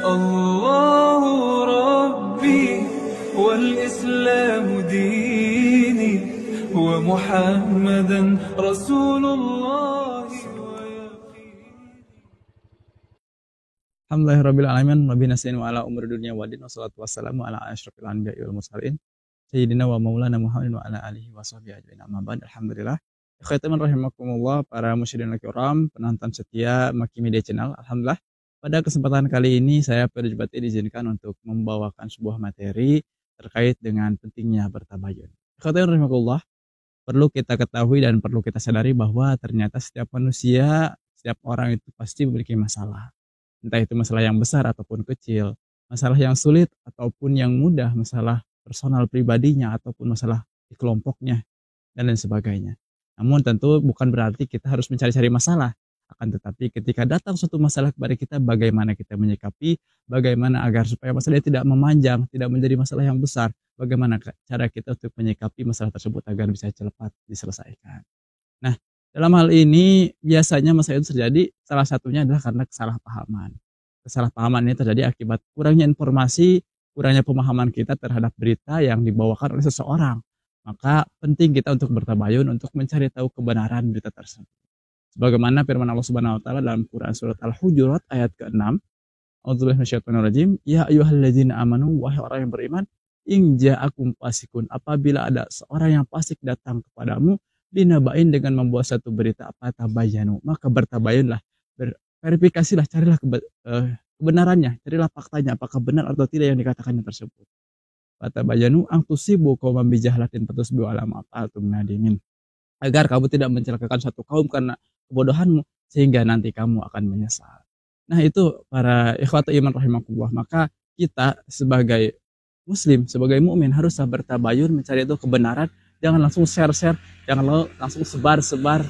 الله ربي والإسلام ديني ومحمدا رسول الله Alhamdulillahirabbil alamin wa binastain wa ala umur dunya wa din wassalatu wassalamu ala asyrofil anbiya'i wal mursalin sayyidina wa maulana Muhammadin wa ala alihi wa sahbihi ajmain amma ba'd. Alhamdulillah. Ikhwatan rahimakumullah, para musyidin al-kiram, penonton setia Maki Media Channel. Alhamdulillah, pada kesempatan kali ini saya Perjubati diizinkan untuk membawakan sebuah materi terkait dengan pentingnya bertabayun. Ikhwatan rahimakumullah, perlu kita ketahui dan perlu kita sadari bahwa ternyata setiap manusia, setiap orang itu pasti memiliki masalah. Entah itu masalah yang besar ataupun kecil, masalah yang sulit ataupun yang mudah, masalah personal pribadinya ataupun masalah di kelompoknya, dan lain sebagainya. Namun tentu bukan berarti kita harus mencari-cari masalah. Akan tetapi ketika datang suatu masalah kepada kita, bagaimana kita menyikapi, bagaimana agar supaya masalah tidak memanjang, tidak menjadi masalah yang besar, bagaimana cara kita untuk menyikapi masalah tersebut agar bisa cepat diselesaikan. Nah, dalam hal ini biasanya masalah itu terjadi, salah satunya adalah karena kesalahpahaman. Kesalahpahaman ini terjadi akibat kurangnya informasi, kurangnya pemahaman kita terhadap berita yang dibawakan oleh seseorang. Maka penting kita untuk bertabayun untuk mencari tahu kebenaran berita tersebut. Sebagaimana firman Allah Subhanahu wa taala dalam Quran surat Al-Hujurat ayat ke-6. A'udzubillahi minasyaitonirrajim. Ya ayyuhalladzina amanu, wahai orang yang beriman, in ja'akum fasikun, apabila ada seorang yang fasik datang kepadamu, dinabain dengan membawa satu berita, apa tabayanu, maka bertabayunlah, verifikasilah, carilah kebenarannya, carilah faktanya, apakah benar atau tidak yang dikatakannya tersebut. Fatabayanu ang tusibu qauman bijahlatin fatusbihu ala ma fa'altum nadimin, agar kamu tidak mencelakakan satu kaum karena kebodohanmu sehingga nanti kamu akan menyesal. Nah, itu para ikhwatu iman rahimakumullah, maka kita sebagai muslim, sebagai mukmin haruslah bertabayun mencari itu kebenaran. Jangan langsung share-share, jangan langsung sebar-sebar,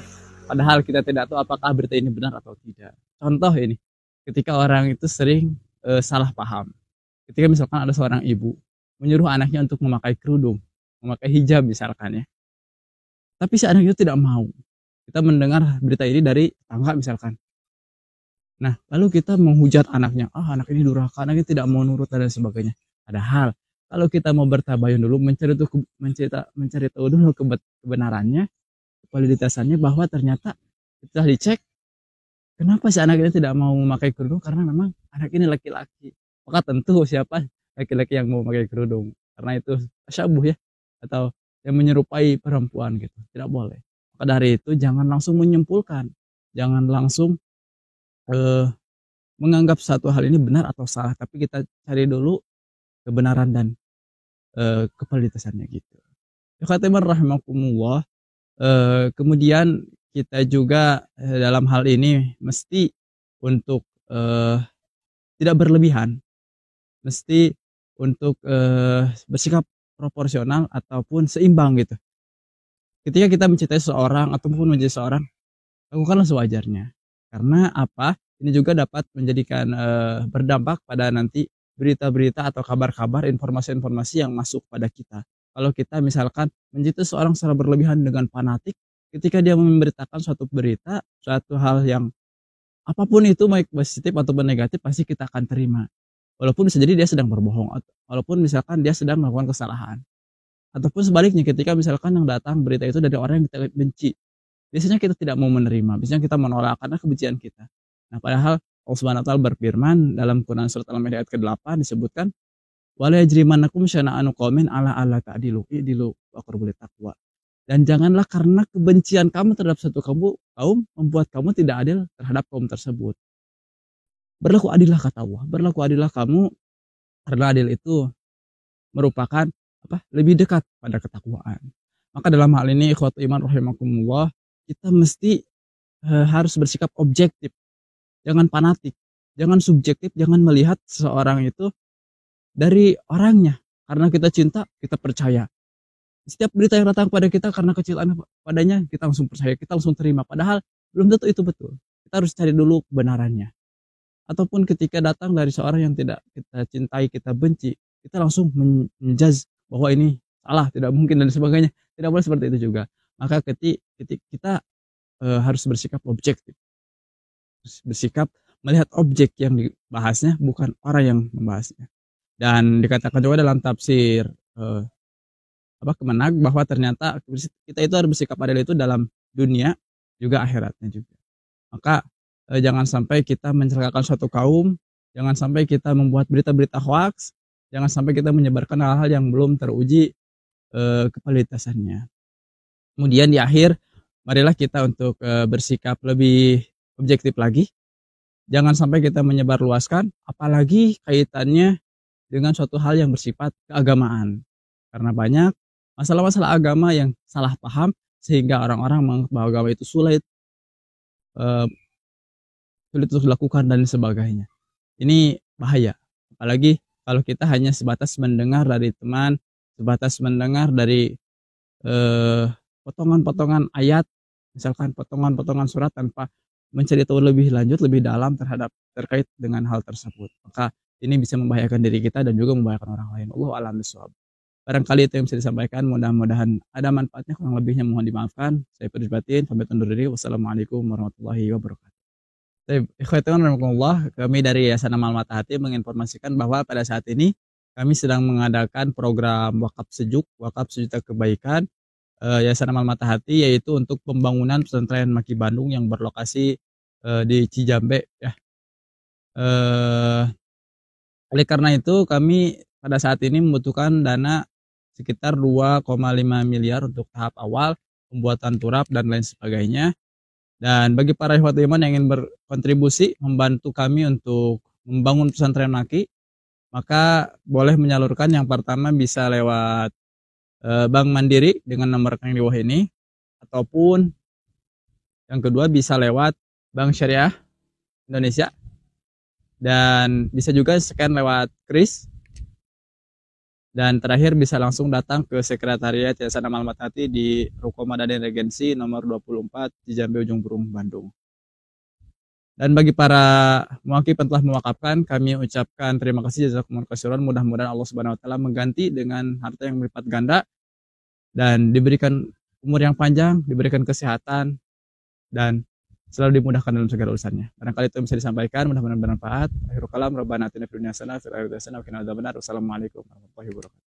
padahal kita tidak tahu apakah berita ini benar atau tidak. Contoh ini, ketika orang itu sering salah paham. Ketika misalkan ada seorang ibu menyuruh anaknya untuk memakai kerudung, memakai hijab misalkan ya. Tapi si anak itu tidak mau. Kita mendengar berita ini dari tetangga misalkan. Nah, lalu kita menghujat anaknya, anak ini durhaka, anak ini tidak mau nurut dan sebagainya. Padahal kalau kita mau bertabayun dulu, mencari tahu dulu kebenarannya, kualitasannya, bahwa ternyata setelah dicek, kenapa si anak ini tidak mau memakai kerudung? Karena memang anak ini laki-laki. Maka tentu siapa laki-laki yang mau memakai kerudung? Karena itu tasyabuh ya, atau yang menyerupai perempuan gitu. Tidak boleh. Maka dari itu jangan langsung menyimpulkan, jangan langsung menganggap satu hal ini benar atau salah, tapi kita cari dulu kebenaran dan kualitasannya gitu. Ikhwatiman rahimakumullah, kemudian kita juga dalam hal ini mesti untuk tidak berlebihan, mesti untuk bersikap proporsional ataupun seimbang gitu. Ketika kita mencintai seseorang ataupun menjadi seorang, lakukanlah sewajarnya. Karena apa? Ini juga dapat menjadikan berdampak pada nanti berita-berita atau kabar-kabar, informasi-informasi yang masuk pada kita. Kalau kita misalkan mencintai seorang secara berlebihan dengan fanatik, ketika dia memberitakan suatu berita, suatu hal yang apapun itu, baik positif ataupun negatif, pasti kita akan terima. Walaupun bisa jadi dia sedang berbohong, walaupun misalkan dia sedang melakukan kesalahan. Ataupun sebaliknya, ketika misalkan yang datang berita itu dari orang yang kita benci, biasanya kita tidak mau menerima, biasanya kita menolak karena kebencian kita. Nah, padahal Allah Subhanahu wa taala berfirman dalam Quran surat Al-Maidah ayat ke-8 disebutkan, wala yajrimannakum syana'anu qaumin ala alla ta'dilu i'dilu wa aqrabu littaqwa. Dan janganlah karena kebencian kamu terhadap satu kaum membuat kamu tidak adil terhadap kaum tersebut. Berlaku adillah, kata Allah. Berlaku adillah kamu, karena adil itu merupakan lebih dekat pada ketakwaan. Maka dalam hal ini ikhwatu iman rahimakumullah, kita mesti harus bersikap objektif. Jangan fanatik, jangan subjektif, jangan melihat seseorang itu dari orangnya. Karena kita cinta, kita percaya. Setiap berita yang datang pada kita karena kecilaan padanya, kita langsung percaya, kita langsung terima. Padahal belum tentu itu betul. Kita harus cari dulu kebenarannya. Ataupun ketika datang dari seorang yang tidak kita cintai, kita benci, kita langsung menjudge bahwa ini salah, tidak mungkin dan sebagainya. Tidak boleh seperti itu juga. Maka ketika kita harus bersikap objektif, bersikap melihat objek yang dibahasnya, bukan orang yang membahasnya. Dan dikatakan juga dalam tafsir Kemenag bahwa ternyata kita itu harus bersikap adil itu dalam dunia juga akhiratnya juga. Maka jangan sampai kita mencelakakan suatu kaum, jangan sampai kita membuat berita-berita hoax, jangan sampai kita menyebarkan hal-hal yang belum teruji kevaliditasannya. Kemudian di akhir, marilah kita untuk bersikap lebih objektif lagi. Jangan sampai kita menyebarluaskan, apalagi kaitannya dengan suatu hal yang bersifat keagamaan. Karena banyak masalah-masalah agama yang salah paham, sehingga orang-orang menganggap bahwa agama itu sulit untuk dilakukan dan sebagainya. Ini bahaya. Apalagi kalau kita hanya sebatas mendengar dari teman, sebatas mendengar dari potongan-potongan ayat, misalkan potongan-potongan surat tanpa mencari tahu lebih lanjut, lebih dalam terkait dengan hal tersebut. Maka ini bisa membahayakan diri kita dan juga membahayakan orang lain. Allahu a'lam bishawab. Barangkali itu yang bisa disampaikan, mudah-mudahan ada manfaatnya, kurang lebihnya mohon dimaafkan. Saya Firdaus Batin, pamit undur diri. Wassalamualaikum warahmatullahi wabarakatuh. Ikhwatiwan rahimakumullah, kami dari Yayasan Amal Mata Hati menginformasikan bahwa pada saat ini kami sedang mengadakan program wakaf sejuta kebaikan Yayasan Amal Mata Hati, yaitu untuk pembangunan pesantren Maki Bandung yang berlokasi di Cijambe ya. Oleh karena itu kami pada saat ini membutuhkan dana sekitar 2,5 miliar untuk tahap awal, pembuatan turap dan lain sebagainya. Dan bagi para ikhwat iman yang ingin berkontribusi membantu kami untuk membangun pesantren Maki, maka boleh menyalurkan. Yang pertama bisa lewat Bank Mandiri dengan nomor rekening di bawah ini, ataupun yang kedua bisa lewat Bank Syariah Indonesia, dan bisa juga scan lewat KRIS. Dan terakhir bisa langsung datang ke Sekretariat Yayasan Amal Mata Hati di Ruko Madaden Regensi nomor 24 Cijambe Ujung Berung, Bandung. Dan bagi para muwakif yang telah mewakafkan, kami ucapkan terima kasih jazakumullah khairan. Mudah-mudahan Allah Subhanahu wa taala mengganti dengan harta yang berlipat ganda dan diberikan umur yang panjang, diberikan kesehatan dan selalu dimudahkan dalam segala urusannya. Barangkali itu yang bisa disampaikan, mudah-mudahan bermanfaat. Akhirul kalam, Rabbana atina fid dunya hasanah wa fil akhirati hasanah wa qina adzabannar. Wassalamualaikum warahmatullahi wabarakatuh.